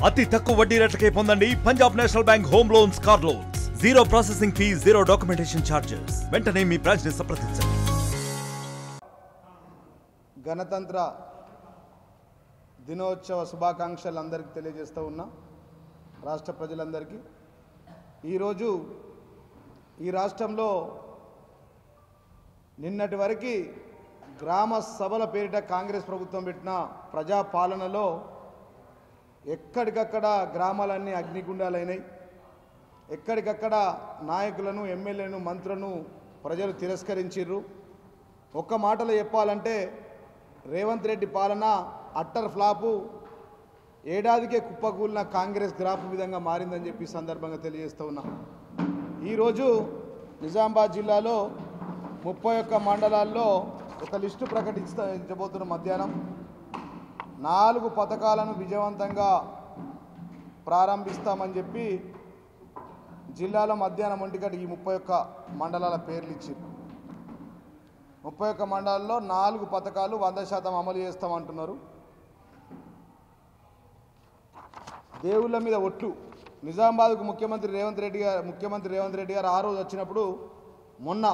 అతి తక్కువ వడ్డీ రేట్లకే పొందండి Punjab national bank home loans, car loans. Zero processing fee, zero documentation charges. వెంటనే మీ బ్రాంచ్ ని సంప్రదించండి. గణతంత్ర దినోత్సవ శుభాకాంక్షలు అందరికీ తెలియజేస్తూ ఉన్నా. రాష్ట్ర ప్రజలందరికీ ఈరోజు ఈ రాష్ట్రంలో నిన్నటి వరకు గ్రామ సభల పేరిట కాంగ్రెస్ ప్రభుత్వం పెట్టిన ప్రజాపాలనలో ఎక్కడికక్కడ గ్రామాలన్నీ అగ్నిగుండాలైనాయి. ఎక్కడికక్కడ నాయకులను, ఎమ్మెల్యేలను, మంత్రులను ప్రజలు తిరస్కరించారు. ఒక్క మాటలో చెప్పాలంటే రేవంత్ రెడ్డి పాలన అట్టర్ ఫ్లాపు, ఏడాదికే కుప్పకూలిన కాంగ్రెస్ గ్రాఫ్ విధంగా మారిందని చెప్పి సందర్భంగా తెలియజేస్తూ ఉన్నా. ఈరోజు నిజామాబాద్ జిల్లాలో 31 మండలాల్లో ఒక లిస్టు ప్రకటించబోతున్న మధ్యాహ్నం 4 పథకాలను విజయవంతంగా ప్రారంభిస్తామని చెప్పి జిల్లాలో మధ్యాహ్నం 1 గంటకి ఈ 31 మండలాల పేర్లు ఇచ్చారు. 31 మండలాల్లో 4 పథకాలు 100% అమలు చేస్తామంటున్నారు. దేవుళ్ళ మీద ఒట్టు. నిజామాబాద్కు ముఖ్యమంత్రి రేవంత్ రెడ్డి గారు ఆ రోజు వచ్చినప్పుడు, మొన్న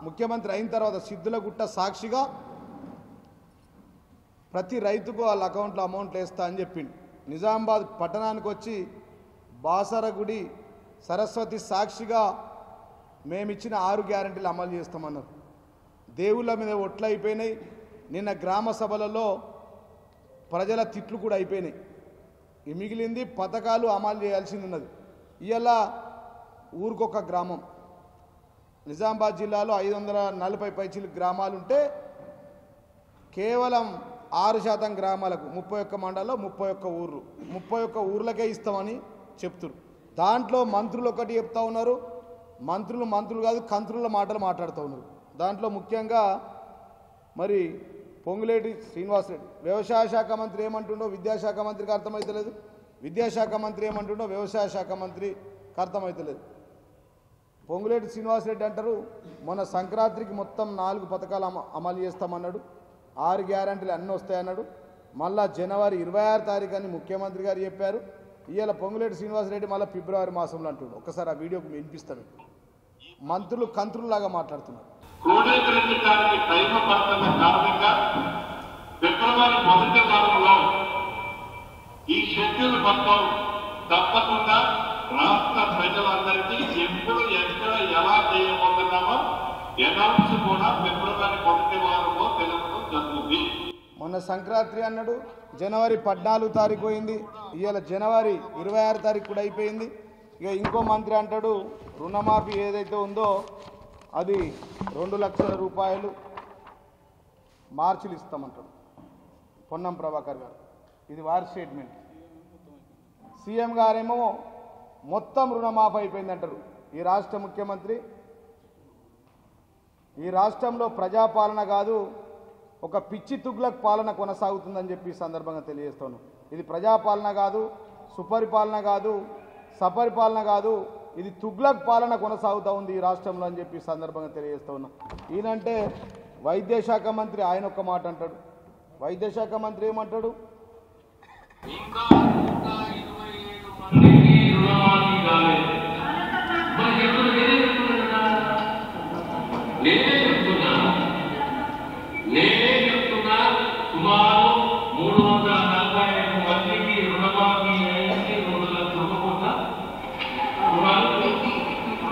ముఖ్యమంత్రి అయిన తర్వాత సిద్ధులగుట్ట సాక్షిగా ప్రతి రైతుకు వాళ్ళ అకౌంట్లో అమౌంట్లు వేస్తా అని చెప్పిండు. నిజామాబాద్ పట్టణానికి వచ్చి బాసరగుడి సరస్వతి సాక్షిగా మేమిచ్చిన 6 గ్యారెంటీలు అమలు చేస్తామన్నారు. దేవుళ్ళ మీద ఒట్లు అయిపోయినాయి. నిన్న గ్రామ సభలలో ప్రజల తిట్లు కూడా అయిపోయినాయి. ఈ మిగిలింది పథకాలు అమలు చేయాల్సింది ఉన్నది. ఇవాళ ఊరికొక గ్రామం. నిజామాబాద్ జిల్లాలో 540 పైచిలు గ్రామాలుంటే కేవలం 6% గ్రామాలకు 31 మండలాల్లో 31 ఊర్లు 31 ఊర్లకే ఇస్తామని చెప్తున్నారు. దాంట్లో మంత్రులు ఒకటి చెప్తా ఉన్నారు. మంత్రులు కాదు, కంత్రుల మాటలు మాట్లాడుతూ ఉన్నారు. దాంట్లో ముఖ్యంగా మరి పొంగులేటి శ్రీనివాసరెడ్డి వ్యవసాయ శాఖ మంత్రి ఏమంటుండో విద్యాశాఖ మంత్రికి అర్థమవుతలేదు. విద్యాశాఖ మంత్రి ఏమంటుండో వ్యవసాయ శాఖ మంత్రికి అర్థమవుతలేదు. పొంగులేటి శ్రీనివాసరెడ్డి అంటారు, మొన్న సంక్రాంతికి మొత్తం 4 పథకాలు అమలు చేస్తామన్నాడు, 6 గ్యారెంటీలు అన్నీ వస్తాయన్నాడు. మళ్ళా జనవరి 26 తారీఖు అని ముఖ్యమంత్రి గారు చెప్పారు. ఇవాళ పొంగులేటి శ్రీనివాసరెడ్డి మళ్ళీ ఫిబ్రవరి మాసంలో అంటున్నాడు. ఒక్కసారి ఆ వీడియోకి వినిపిస్తాను. మంత్రులు కంత్రుల్లాగా మాట్లాడుతున్నారు. క్రోడీకరించడానికి టైం పడుతున్న కారణంగా ఫిబ్రవరి మొదటి వారంలో ఈ షెడ్యూల్ మొత్తం తప్పకుండా రాష్ట్ర ప్రజలందరికీ ఎప్పుడు ఎక్కడ ఎలా చేయబోతున్నామో అనౌన్స్ కూడా ఫిబ్రవరి మొదటి వారంలో తెలపడం జరుగుతుంది. మొన్న సంక్రాంతి అన్నాడు, జనవరి 14 తారీఖు పోయింది. ఇవాళ జనవరి 26 తారీఖు కూడా అయిపోయింది. ఇక ఇంకో మంత్రి అంటాడు, రుణమాఫీ ఏదైతే ఉందో అది 2 లక్షల రూపాయలు మార్చిలు ఇస్తామంటాడు పొన్నం ప్రభాకర్ గారు. ఇది వారి స్టేట్మెంట్. సీఎం గారేమో మొత్తం రుణమాఫీ అయిపోయిందంటారు. ఈ రాష్ట్ర ముఖ్యమంత్రి ఈ రాష్ట్రంలో ప్రజాపాలన కాదు, ఒక పిచ్చి తుగ్లక్ పాలన కొనసాగుతుందని చెప్పి ఈ సందర్భంగా తెలియజేస్తాను. ఇది ప్రజాపాలన కాదు, సుపరిపాలన కాదు, సపరిపాలన కాదు, ఇది తుగ్లక్ పాలన కొనసాగుతూ ఉంది ఈ రాష్ట్రంలో అని చెప్పి సందర్భంగా తెలియజేస్తూ ఉన్నా. ఈయనంటే వైద్య శాఖ మంత్రి ఆయన ఒక్క మాట అంటాడు. వైద్య శాఖ మంత్రి ఏమంటాడు, సుమారు 345 మందికి రుణమాఫీ అయింది. 2 లక్షల రూపాయల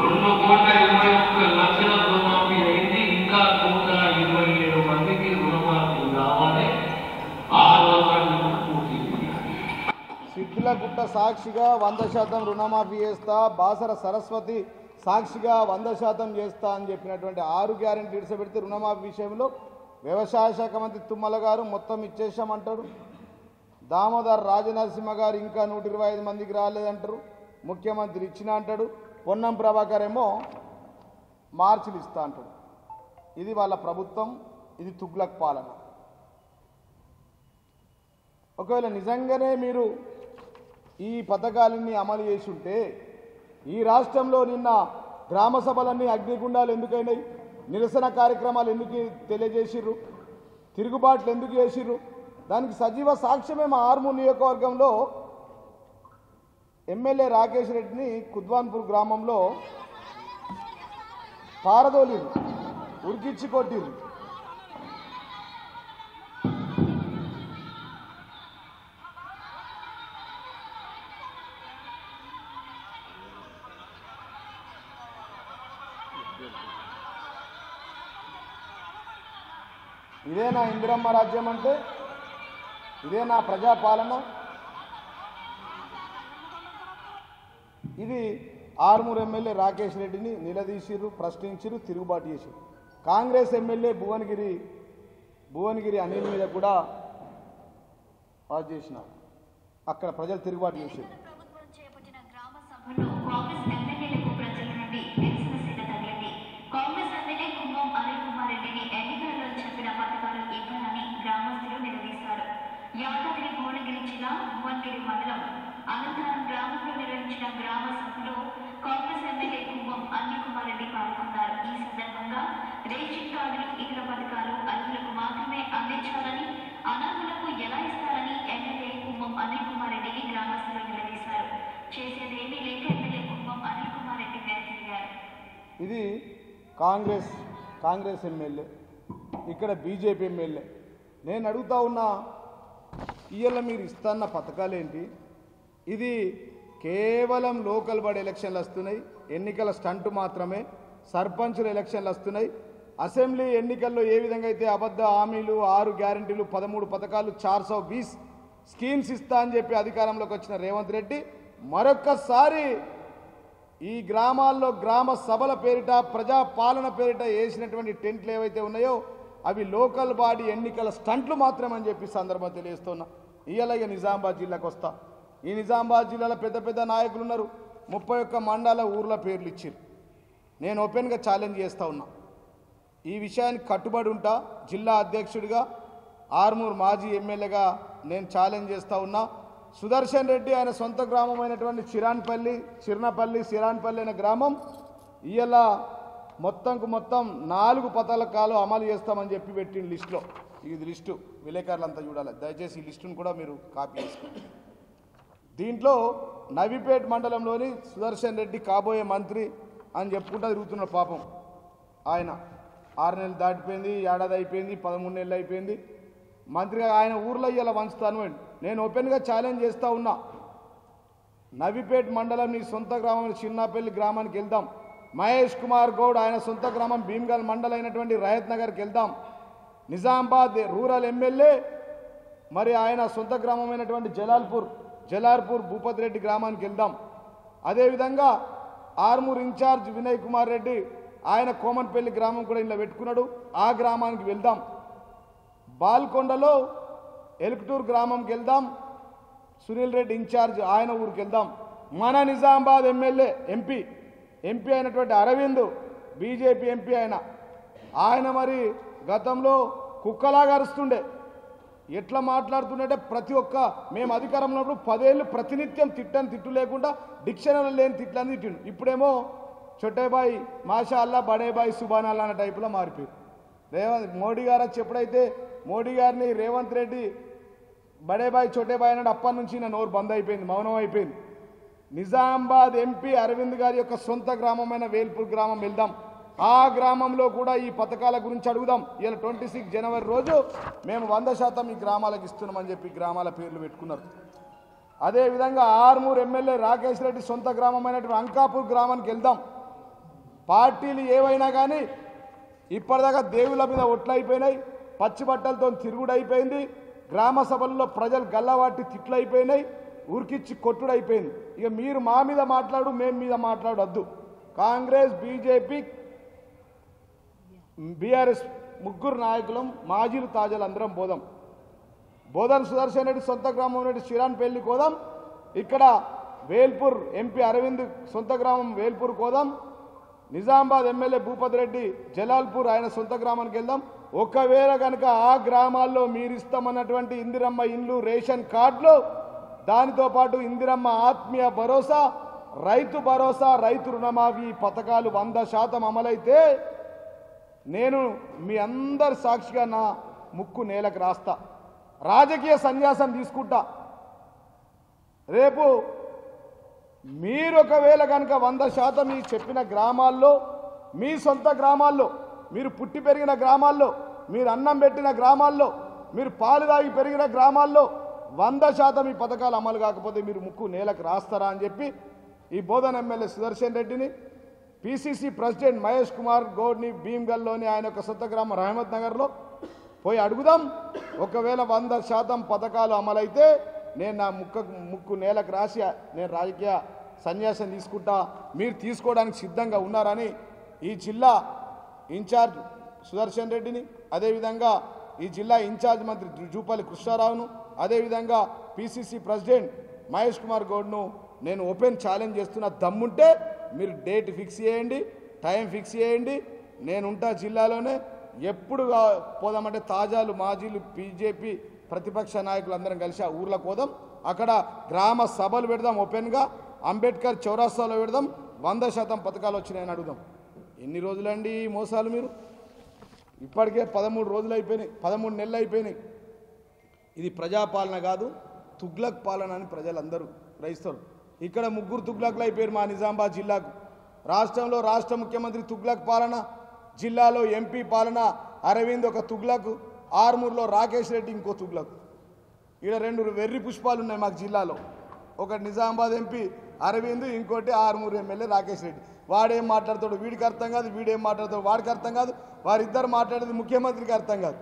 2,21 లక్షల రుణమాఫీ అయింది. ఇంకా 127 మందికి రుణమాఫీ కావాలి. ఆ రోజు పూర్తి చేయాలి. సిద్దులగుట్ట సాక్షిగా 100% రుణమాఫీ చేస్తా, బాసర సరస్వతి సాక్షిగా 100% చేస్తా అని చెప్పినటువంటి 6 గ్యారెంటీ ఇడిసబెడితే రుణమాఫీ విషయంలో వ్యవసాయ శాఖ మంత్రి తుమ్మల గారు మొత్తం ఇచ్చేసామంటాడు. దామోదర్ రాజనరసింహ గారు ఇంకా 125 మందికి రాలేదంటారు. ముఖ్యమంత్రి ఇచ్చిన అంటాడు. పొన్నం ప్రభాకర్ ఏమో మార్చిలు ఇస్తా అంటాడు. ఇది వాళ్ళ ప్రభుత్వం. ఇది తుగ్లక్ పాలన. ఒకవేళ నిజంగానే మీరు ఈ పథకాలన్నీ అమలు చేసి ఉంటే ఈ రాష్ట్రంలో నిన్న గ్రామ సభలన్నీ అగ్నిగుండాలు ఎందుకైనాయి? నిరసన కార్యక్రమాలు ఎందుకు తెలియజేసిర్రు? తిరుగుబాట్లు ఎందుకు చేసిర్రు? దానికి సజీవ సాక్ష్యమే మా ఆర్మూర్ నియోజకవర్గంలో ఎమ్మెల్యే రాకేష్ రెడ్డిని కుద్వాన్పూర్ గ్రామంలో పారదోలిరు, ఉరికిచ్చి కొట్టిరు. ఇదే నా ఇందిరమ్మ రాజ్యం అంటే? ఇదే నా ప్రజాపాలన? ఇది ఆర్మూర్ ఎమ్మెల్యే రాకేష్ రెడ్డిని నిలదీసిరు, ప్రశ్నించిరు, తిరుగుబాటు చేసిరు. కాంగ్రెస్ ఎమ్మెల్యే భువనగిరి అనిల్ మీద కూడా పాస్ చేసిన అక్కడ ప్రజలు తిరుగుబాటు చేశారు. యాదాద్రి భువనగిరి జిల్లా భువనగిరి మండలం అనంతరం గ్రామంలో నిర్వహించిన గ్రామ సభలో కాంగ్రెస్ ఎమ్మెల్యే కుంభం అనిల్ కుమార్ రెడ్డి పాల్గొన్నారు. ఈ సందర్భంగా రేషన్ కార్డులు, ఇతర పథకాలు అర్హులకు మాత్రమే అందించాలని, అనర్హులకు ఎలా ఇస్తారని ఎమ్మెల్యే కుంభం అనిల్ కుమార్ రెడ్డిని గ్రామస్తులు నిలదీశారు. చేసేదేమీ లేక ఎమ్మెల్యే కుంభం అనిల్ కుమార్ రెడ్డి వ్యాఖ్యానించారు. ఇది కాంగ్రెస్ ఎమ్మెల్యే, ఇక్కడ బీజేపీ ఎమ్మెల్యే. నేను అడుగుతా ఉన్నా, ఇవాళ మీరు ఇస్తున్న పథకాలేంటి? ఇది కేవలం లోకల్ బాడీ ఎలక్షన్లు వస్తున్నాయి, ఎన్నికల స్టంట్ మాత్రమే. సర్పంచుల ఎలక్షన్లు వస్తున్నాయి. అసెంబ్లీ ఎన్నికల్లో ఏ విధంగా అయితే అబద్ధ హామీలు, 6 గ్యారంటీలు, 13 పథకాలు, 420 స్కీమ్స్ ఇస్తా అని చెప్పి అధికారంలోకి వచ్చిన రేవంత్ రెడ్డి మరొక్కసారి ఈ గ్రామాల్లో గ్రామ సభల పేరిట, ప్రజాపాలన పేరిట వేసినటువంటి టెంట్లు ఏవైతే ఉన్నాయో అవి లోకల్ బాడీ ఎన్నికల స్టంట్లు మాత్రమని చెప్పి సందర్భం తెలియజేస్తున్నా. ఇవాళ నిజామాబాద్ జిల్లాకు వస్తా. ఈ నిజామాబాద్ జిల్లాలో పెద్ద పెద్ద నాయకులు ఉన్నారు. 31 మండల ఊర్ల పేర్లు ఇచ్చారు. నేను ఓపెన్గా ఛాలెంజ్ చేస్తూ ఉన్నా, ఈ విషయానికి కట్టుబడి ఉంటా. జిల్లా అధ్యక్షుడిగా, ఆర్మూర్ మాజీ ఎమ్మెల్యేగా నేను ఛాలెంజ్ చేస్తూ ఉన్నా. సుదర్శన్ రెడ్డి ఆయన సొంత గ్రామం అయినటువంటి చిర్నపల్లి సిరాన్పల్లి అనే గ్రామం ఇవాళ మొత్తం 4 పథకాలు అమలు చేస్తామని చెప్పి పెట్టిన లిస్టులో. ఇది లిస్టు, విలేకరులంతా చూడాలి. దయచేసి ఈ లిస్టును కూడా మీరు కాపీ చేసుకోండి. దీంట్లో నవీపేట్ మండలంలోని సుదర్శన్ రెడ్డి కాబోయే మంత్రి అని చెప్పుకుంటూ తిరుగుతున్నాడు. పాపం ఆయన 6 నెలలు దాటిపోయింది, ఏడాది అయిపోయింది, 13 నెలలు అయిపోయింది. మంత్రిగా ఆయన ఊర్లో ఇలా వంచుతాను. నేను ఓపెన్గా ఛాలెంజ్ చేస్తూ ఉన్నా, నవీపేట్ మండలం నీ సొంత గ్రామం చిన్నపల్లి గ్రామానికి వెళ్దాం. మహేష్ కుమార్ గౌడ్ ఆయన సొంత గ్రామం భీమ్గల్ మండలం అయినటువంటి రయత్ నగర్కి వెళ్దాం. నిజామాబాద్ రూరల్ ఎమ్మెల్యే మరి ఆయన సొంత గ్రామం అయినటువంటి జలాల్పూర్ భూపతి రెడ్డి గ్రామానికి వెళ్దాం. అదేవిధంగా ఆర్మూర్ ఇన్ఛార్జ్ వినయ్ కుమార్ రెడ్డి ఆయన కోమన్పల్లి గ్రామం కూడా ఇలా పెట్టుకున్నాడు, ఆ గ్రామానికి వెళ్దాం. బాల్కొండలో ఎల్కటూరు గ్రామంకి వెళ్దాం. సునీల్ రెడ్డి ఇన్ఛార్జ్ ఆయన ఊరికి వెళ్దాం. మన నిజామాబాద్ ఎమ్మెల్యే ఎంపీ అయినటువంటి అరవింద్ బీజేపీ ఎంపీ ఆయన మరి గతంలో కుక్కలాగా అరుస్తుండే. ఎట్లా మాట్లాడుతుండే ప్రతి ఒక్క మేము అధికారంలో ఉన్నప్పుడు 10 ఏళ్ళు ప్రతినిత్యం తిట్టు లేకుండా డిక్షనరీ లేని తిట్లని తిట్టిండు. ఇప్పుడేమో చొట్టేబాయి మాషా అల్లా, బడేబాయి సుబానాల్లా అన్న టైపులో మారిపోయింది. మోడీ గారు వచ్చి ఎప్పుడైతే మోడీ గారిని రేవంత్ రెడ్డి బడేబాయి చోటేబాయి అన్నాడు, అప్పటి నుంచి నా నోరు బంద్ అయిపోయింది, మౌనం అయిపోయింది. నిజామాబాద్ ఎంపీ అరవింద్ గారి యొక్క సొంత గ్రామమైన వేల్పూర్ గ్రామం వెళ్దాం. ఆ గ్రామంలో కూడా ఈ పథకాల గురించి అడుగుదాం. ఇలా 26 జనవరి రోజు మేము 100% ఈ గ్రామాలకు ఇస్తున్నామని చెప్పి గ్రామాల పేర్లు పెట్టుకున్నారు. అదేవిధంగా ఆర్మూర్ ఎమ్మెల్యే రాకేష్ రెడ్డి సొంత గ్రామమైనటువంటి అంకాపూర్ గ్రామానికి వెళ్దాం. పార్టీలు ఏవైనా కానీ ఇప్పటిదాకా దేవుళ్ళ మీద ఒట్లు అయిపోయినాయి, పచ్చి బట్టలతో తిరుగుడు అయిపోయింది, గ్రామ సభల్లో ప్రజలు గల్లవాటి తిట్లు అయిపోయినాయి, ఊరికిచ్చి కొట్టుడు అయిపోయింది. ఇక మీరు మా మీద మాట్లాడు, మేము మీద మాట్లాడొద్దు. కాంగ్రెస్, బీజేపీ, బీఆర్ఎస్ ముగ్గురు నాయకులం, మాజీలు తాజాలు అందరం పోదాం. బోధన్ సుదర్శన్ రెడ్డి సొంత గ్రామం నుండి శ్రీరాన్పల్లికి పోదాం. ఇక్కడ వేల్పూర్ ఎంపీ అరవింద్ సొంత గ్రామం వేల్పూర్ పోదాం. నిజామాబాద్ ఎమ్మెల్యే భూపతి రెడ్డి జలాల్పూర్ ఆయన సొంత గ్రామానికి వెళ్దాం. ఒకవేళ కనుక ఆ గ్రామాల్లో మీరు ఇస్తామన్నటువంటి ఇందిరమ్మ ఇండ్లు, రేషన్ కార్డులు, దానితో పాటు ఇందిరమ్మ ఆత్మీయ భరోసా, రైతు భరోసా, రైతు రుణమాఫీ పథకాలు 100% అమలైతే నేను మీ అందరి సాక్షిగా నా ముక్కు నేలకు రాస్తా, రాజకీయ సన్యాసం తీసుకుంటా. రేపు మీరు ఒకవేళ కనుక 100% మీ చెప్పిన గ్రామాల్లో, మీ సొంత గ్రామాల్లో, మీరు పుట్టి పెరిగిన గ్రామాల్లో, మీరు అన్నం పెట్టిన గ్రామాల్లో, మీరు పాలు తాగి పెరిగిన గ్రామాల్లో 100% ఈ పథకాలు అమలు కాకపోతే మీరు ముక్కు నేలకు రాస్తారా అని చెప్పి ఈ బోధన ఎమ్మెల్యే సుదర్శన్ రెడ్డిని, పిసిసి ప్రెసిడెంట్ మహేష్ కుమార్ గౌడ్ని భీమ్గల్లోని ఆయన యొక్క సొంత గ్రామం రహమత్ నగర్లో పోయి అడుగుదాం. ఒకవేళ 100% పథకాలు అమలైతే నేను నా ముక్కు నేలకు రాసి నేను రాజకీయ సన్యాసం తీసుకుంటా, మీరు తీసుకోవడానికి సిద్ధంగా ఉన్నారని ఈ జిల్లా ఇన్ఛార్జ్ సుదర్శన్ రెడ్డిని, అదేవిధంగా ఈ జిల్లా ఇన్ఛార్జ్ మంత్రి జూపల్లి కృష్ణారావును, అదేవిధంగా పిసిసి ప్రెసిడెంట్ మహేష్ కుమార్ గౌడ్ను నేను ఓపెన్ ఛాలెంజ్ చేస్తున్న. దమ్ముంటే మీరు డేట్ ఫిక్స్ చేయండి, టైం ఫిక్స్ చేయండి, నేనుంటా జిల్లాలోనే. ఎప్పుడు పోదామంటే తాజాలు మాజీలు బీజేపీ ప్రతిపక్ష నాయకులు అందరం కలిసి ఆ ఊర్లకు పోదాం, అక్కడ గ్రామ సభలు పెడదాం, ఓపెన్గా అంబేద్కర్ చౌరాస్తాలో పెడదాం, 100% పథకాలు వచ్చినాయని అడుగుదాం. ఎన్ని రోజులండి ఈ మోసాలు? మీరు ఇప్పటికే 13 రోజులు అయిపోయినాయి, 13 నెలలు అయిపోయినాయి. ఇది ప్రజాపాలన కాదు, తుగ్లక్ పాలన అని ప్రజలందరూ గ్రహిస్తారు. ఇక్కడ 3 తుగ్లక్లు అయిపోయారు మా నిజామాబాద్ జిల్లాకు. రాష్ట్రంలో రాష్ట్ర ముఖ్యమంత్రి తుగ్లక్ పాలన, జిల్లాలో ఎంపీ పాలన అరవింద్ ఒక తుగ్లక్, ఆర్మూర్లో రాకేష్ రెడ్డి ఇంకో తుగ్లక్. ఇక్కడ 2 వెర్రి పుష్పాలు ఉన్నాయి మాకు జిల్లాలో. ఒకటి నిజామాబాద్ ఎంపీ అరవింద్, ఇంకోటి ఆర్మూర్ ఎమ్మెల్యే రాకేష్ రెడ్డి. వాడేం మాట్లాడతాడు వీడికి అర్థం కాదు, వీడేం మాట్లాడతాడు వాడికి అర్థం కాదు, వారిద్దరు మాట్లాడేది ముఖ్యమంత్రికి అర్థం కాదు.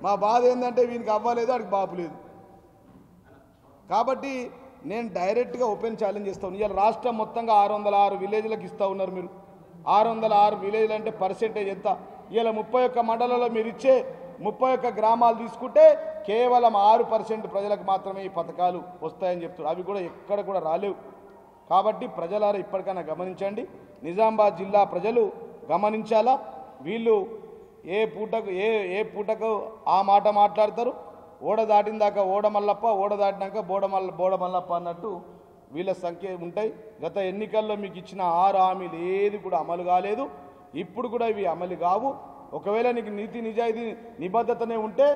మా బాధ ఏంటంటే వీనికి అవ్వలేదు, వాడికి బాపు లేదు. కాబట్టి నేను డైరెక్ట్గా ఓపెన్ ఛాలెంజ్ చేస్తాను. ఇవాళ రాష్ట్రం మొత్తంగా 606 విలేజ్లకు ఇస్తూ ఉన్నారు. మీరు 606 విలేజ్లు అంటే పర్సెంటేజ్ ఎంత? ఇవాళ 31 మండలంలో మీరు ఇచ్చే 31 గ్రామాలు తీసుకుంటే కేవలం 6% ప్రజలకు మాత్రమే ఈ పథకాలు వస్తాయని చెప్తున్నారు. అవి కూడా ఎక్కడ కూడా రాలేవు. కాబట్టి ప్రజలారా ఇప్పటికైనా గమనించండి, నిజామాబాద్ జిల్లా ప్రజలు గమనించాలా. వీళ్ళు ఏ పూటకు ఆ మాట మాట్లాడతారు. ఓడ దాటిన దాకా ఓడ మల్లప్ప, ఓడ దాటినాక బోడ మల్లప్ప అన్నట్టు వీళ్ళ సంఖ్య ఉంటాయి. గత ఎన్నికల్లో మీకు ఇచ్చిన 6 హామీలు ఏది కూడా అమలు కాలేదు, ఇప్పుడు కూడా ఇవి అమలు కావు. ఒకవేళ నీకు నీతి నిజాయితీ నిబద్ధతనే ఉంటే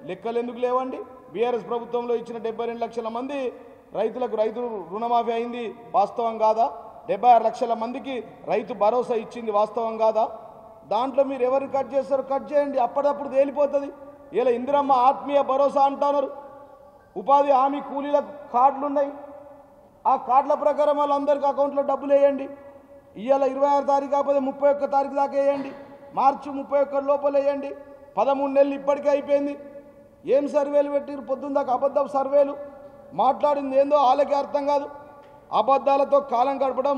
లెక్కలు ఎందుకు లేవండి? బీఆర్ఎస్ ప్రభుత్వంలో ఇచ్చిన 72 లక్షల మంది రైతు రుణమాఫీ అయింది వాస్తవం కాదా? 76 లక్షల మందికి రైతు భరోసా ఇచ్చింది వాస్తవం కాదా? దాంట్లో మీరు ఎవరు కట్ చేస్తారో కట్ చేయండి, అప్పటికప్పుడు తేలిపోతుంది. ఇలా ఇందిరమ్మ ఆత్మీయ భరోసా అంటున్నారు, ఉపాధి హామీ కూలీల కార్డులు ఉన్నాయి, ఆ కార్డుల ప్రకారం వాళ్ళందరికీ అకౌంట్లో డబ్బులు వేయండి. ఇవాళ 26 తారీఖు కాకపోతే 31 తారీఖు దాకా వేయండి, మార్చి 31 లోపల వేయండి. 13 నెలలు ఇప్పటికే అయిపోయింది. ఏం సర్వేలు పెట్టిరు పొద్దున్న దాకా? అబద్ధం సర్వేలు, మాట్లాడింది ఏందో వాళ్ళకే అర్థం కాదు. అబద్ధాలతో కాలం గడపడం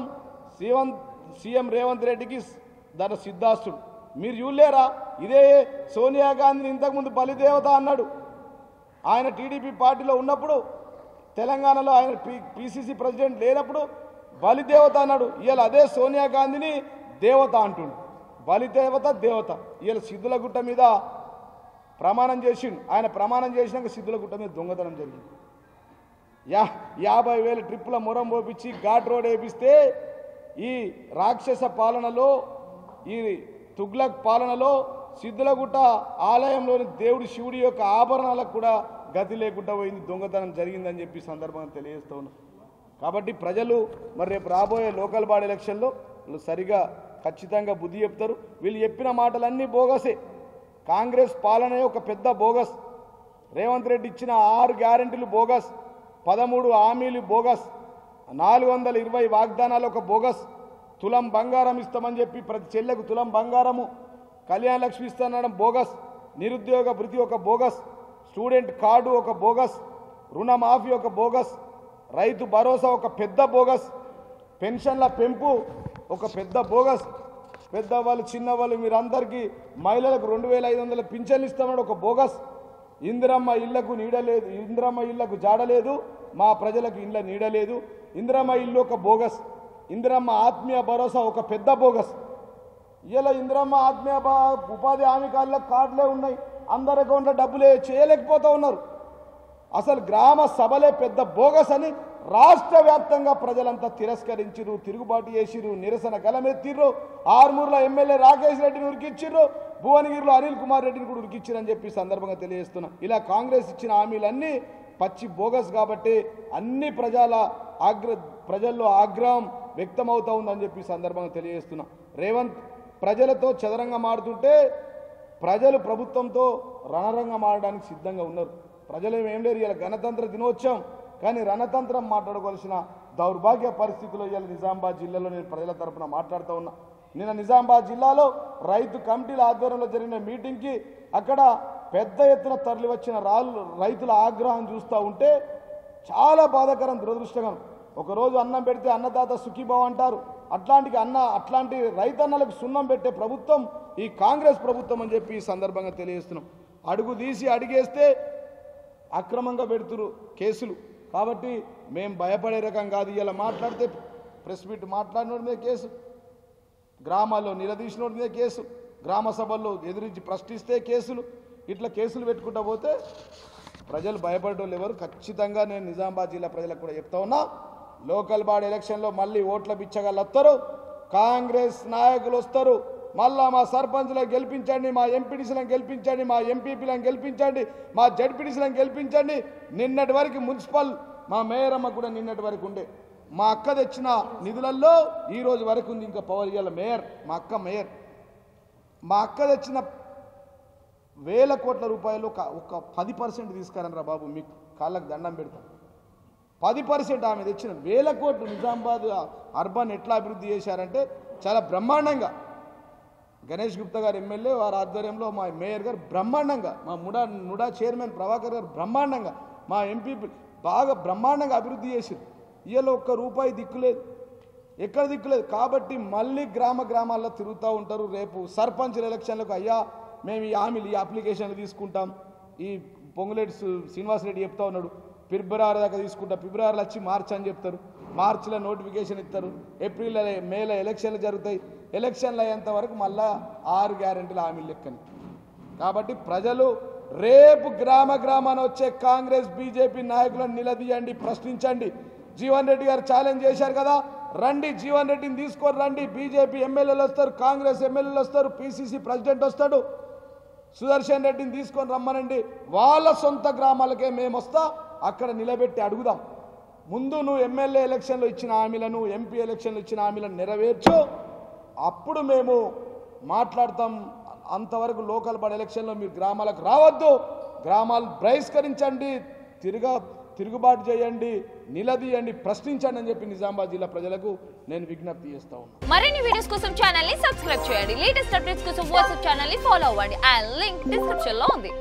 సీఎం రేవంత్ రెడ్డికి దాని సిద్ధాస్తుడు. మీరు చూడలేరా? ఇదే సోనియా గాంధీని ఇంతకుముందు బలిదేవత అన్నాడు. ఆయన టీడీపీ పార్టీలో ఉన్నప్పుడు, తెలంగాణలో ఆయన పిసిసి ప్రెసిడెంట్ లేనప్పుడు బలిదేవత అన్నాడు. ఇవాళ అదే సోనియా గాంధీని దేవత అంటుండు. బలిదేవత దేవత. ఇవాళ సిద్ధులగుట్ట మీద ప్రమాణం చేసిండు. ఆయన ప్రమాణం చేసినాక సిద్ధులగుట్ట మీద దొంగతనం జరిగింది. 50,000 ట్రిప్పుల మొరం పోపించి ఘాట్ రోడ్ వేపిస్తే ఈ రాక్షస పాలనలో, ఈ తుగ్లక్ పాలనలో సిద్ధులగుట్ట ఆలయంలోని దేవుడి శివుడి యొక్క ఆభరణాలకు కూడా గతి లేకుండా పోయింది, దొంగతనం జరిగిందని చెప్పి సందర్భంగా తెలియజేస్తూ ఉన్నాం. కాబట్టి ప్రజలు మరి రేపు రాబోయే లోకల్ బాడీ ఎలక్షన్లో వాళ్ళు సరిగా ఖచ్చితంగా బుద్ధి చెప్తారు. వీళ్ళు చెప్పిన మాటలన్నీ బోగసే. కాంగ్రెస్ పాలనే ఒక పెద్ద బోగస్. రేవంత్ రెడ్డి ఇచ్చిన 6 గ్యారెంటీలు బోగస్, 13 హామీలు బోగస్, 420 వాగ్దానాలు ఒక బోగస్. తులం బంగారం ఇస్తామని చెప్పి ప్రతి చెల్లెకు తులం బంగారము, కళ్యాణ లక్ష్మి ఇస్తానడం బోగస్, నిరుద్యోగ భృతి ఒక బోగస్, స్టూడెంట్ కార్డు ఒక బోగస్, రుణమాఫీ ఒక బోగస్, రైతు భరోసా ఒక పెద్ద బోగస్, పెన్షన్ల పెంపు ఒక పెద్ద బోగస్, పెద్దవాళ్ళు చిన్నవాళ్ళు మీరందరికీ మహిళలకు 2,500 పింఛన్లు ఇస్తామని ఒక బోగస్, ఇందిరమ్మ ఇళ్లకు నీడలేదు, ఇందిరమ్మ ఇళ్లకు జాడలేదు, మా ప్రజలకు ఇళ్ళ నీడలేదు, ఇందిరమ్మ ఇల్లు ఒక బోగస్, ఇందిరమ్మ ఆత్మీయ భరోసా ఒక పెద్ద బోగస్. ఇలా ఇందిరమ్మ ఆత్మీయ ఉపాధి హామీ కార్డులే ఉన్నాయి, అందరి అకౌంట్లో డబ్బులే చేయలేకపోతూ ఉన్నారు. అసలు గ్రామ సభలే పెద్ద బోగస్ అని రాష్ట్ర వ్యాప్తంగా ప్రజలంతా తిరస్కరించిరు, తిరుగుబాటు చేసిరు, నిరసన గలమెత్తిర్రు. ఆర్మూర్లో ఎమ్మెల్యే రాకేష్ రెడ్డిని ఉరికిచ్చిర్రు, భువనగిరిలో అనిల్ కుమార్ రెడ్డిని కూడా ఉరికిచ్చిరని చెప్పి సందర్భంగా తెలియజేస్తున్నా. ఇలా కాంగ్రెస్ ఇచ్చిన హామీలన్నీ పచ్చి బోగస్ కాబట్టి అన్ని ప్రజల్లో ఆగ్రహం వ్యక్తమవుతా ఉందని చెప్పి సందర్భంగా తెలియజేస్తున్నా. రేవంత్ ప్రజలతో చదరంగం ఆడుతుంటే ప్రజలు ప్రభుత్వంతో రణరంగం ఆడడానికి సిద్ధంగా ఉన్నారు. ప్రజలు ఏం లేరు, ఇలా గణతంత్ర దినోత్సవం కానీ రణతంత్రం మాట్లాడుకోవాల్సిన దౌర్భాగ్య పరిస్థితుల్లో ఇవాళ నిజామాబాద్ జిల్లాలో నేను ప్రజల తరఫున మాట్లాడుతూ ఉన్నా. నిన్న నిజామాబాద్ జిల్లాలో రైతు కమిటీల ఆధ్వర్యంలో జరిగిన మీటింగ్కి అక్కడ పెద్ద ఎత్తున తరలి వచ్చిన రైతుల ఆగ్రహం చూస్తూ ఉంటే చాలా బాధాకరం, దురదృష్టకరం. ఒకరోజు అన్నం పెడితే అన్నదాత సుఖీభావ అంటారు, అట్లాంటి రైతన్నలకు సున్నం పెట్టే ప్రభుత్వం ఈ కాంగ్రెస్ ప్రభుత్వం అని చెప్పి ఈ సందర్భంగా తెలియజేస్తున్నాం. అడుగు తీసి అడిగేస్తే అక్రమంగా పెడుతురు కేసులు. కాబట్టి మేము భయపడే రకం కాదు. ఇలా మాట్లాడితే ప్రెస్ మీట్ మాట్లాడినోడి మీద కేసు, గ్రామాల్లో నిలదీసినోడి మీద కేసు, గ్రామ సభల్లో ఎదిరించి ప్రశ్నిస్తే కేసులు, ఇట్లా కేసులు పెట్టుకుంటా పోతే ప్రజలు భయపడేవాళ్ళు ఎవరు. ఖచ్చితంగా నేను నిజామాబాద్ జిల్లా ప్రజలకు కూడా చెప్తా ఉన్నా, లోకల్ బాడీ ఎలక్షన్లో మళ్ళీ ఓట్ల బిచ్చగాళ్ళు వస్తారు, కాంగ్రెస్ నాయకులు వస్తారు. మళ్ళా మా సర్పంచ్లను గెలిపించండి, మా ఎంపీటీసీలను గెలిపించండి, మా ఎంపీపీలను గెలిపించండి, మా జడ్పీటీసీలను గెలిపించండి. నిన్నటి వరకు మున్సిపల్ మా మేయర్ అమ్మ కూడా నిన్నటి వరకు ఉండే, మా అక్క తెచ్చిన నిధులలో ఈ రోజు వరకు ఉంది. ఇంకా పవర్ ఇయ్యాల మేయర్, మా అక్క మేయర్. మా అక్క తెచ్చిన వేల కోట్ల రూపాయలు ఒక 10% తీసుకురండి బాబు, మీకు కాళ్ళకు దండం పెడతాం. 10% ఆమె తెచ్చిన వేల కోట్లు నిజామాబాద్ అర్బన్ ఎట్లా అభివృద్ధి చేశారంటే చాలా బ్రహ్మాండంగా. గణేష్ గుప్తా గారు ఎమ్మెల్యే వారి ఆధ్వర్యంలో మా మేయర్ గారు బ్రహ్మాండంగా, మా నుడా చైర్మన్ ప్రభాకర్ గారు బ్రహ్మాండంగా, మా ఎంపీ బాగా బ్రహ్మాండంగా అభివృద్ధి చేశారు. ఇవాళ ఒక్క రూపాయి దిక్కులేదు, ఎక్కడ దిక్కులేదు. కాబట్టి మళ్ళీ గ్రామాల్లో తిరుగుతూ ఉంటారు. రేపు సర్పంచ్ ఎలక్షన్లకు అయ్యా మేము ఈ హామీలు ఈ అప్లికేషన్లు తీసుకుంటాం, ఈ పొంగులేటి శ్రీనివాసరెడ్డి చెప్తా ఉన్నాడు ఫిబ్రవరి దాకా తీసుకుంటాం, ఫిబ్రవరిలో వచ్చి మార్చి అని చెప్తారు, మార్చిలో నోటిఫికేషన్ ఇస్తారు, ఏప్రిల్ మేలో ఎలక్షన్లు జరుగుతాయి. ఎలక్షన్లు అయ్యేంత వరకు మళ్ళా 6 గ్యారెంటీల హామీలు లెక్కని. కాబట్టి ప్రజలు రేపు గ్రామాన వచ్చే కాంగ్రెస్ బీజేపీ నాయకులను నిలదీయండి, ప్రశ్నించండి. జీవన్ రెడ్డి గారు ఛాలెంజ్ చేశారు కదా, రండి జీవన్ రెడ్డిని తీసుకొని రండి. బీజేపీ ఎమ్మెల్యేలు వస్తారు, కాంగ్రెస్ ఎమ్మెల్యేలు వస్తారు, పీసీసీ ప్రెసిడెంట్ వస్తాడు, సుదర్శన్ రెడ్డిని తీసుకొని రమ్మనండి. వాళ్ళ సొంత గ్రామాలకే మేము వస్తా, అక్కడ నిలబెట్టి అడుగుదాం. ముందు నువ్వు ఎమ్మెల్యే ఎలక్షన్లో ఇచ్చిన హామీలను, ఎంపీ ఎలక్షన్లో ఇచ్చిన హామీలను నెరవేర్చు, అప్పుడు మేము మాట్లాడతాం. అంతవరకు లోకల్ బాడీ ఎలక్షన్లో మీరు గ్రామాలకు రావద్దు, గ్రామాలు బహిష్కరించండి, తిరుగుబాటు చేయండి, నిలదీయండి, ప్రశ్నించండి అని చెప్పి నిజామాబాద్ జిల్లా ప్రజలకు నేను విజ్ఞప్తి చేస్తా ఉన్నాను. మరిన్ని వీడియోస్ కోసం ఛానల్ ని సబ్స్క్రైబ్ చేయండి, లేటెస్ట్ అప్డేట్స్ కోసం వాట్సాప్ ఛానల్ ని ఫాలో అవ్వండి. ఆ లింక్ డిస్క్రిప్షన్ లో ఉంది.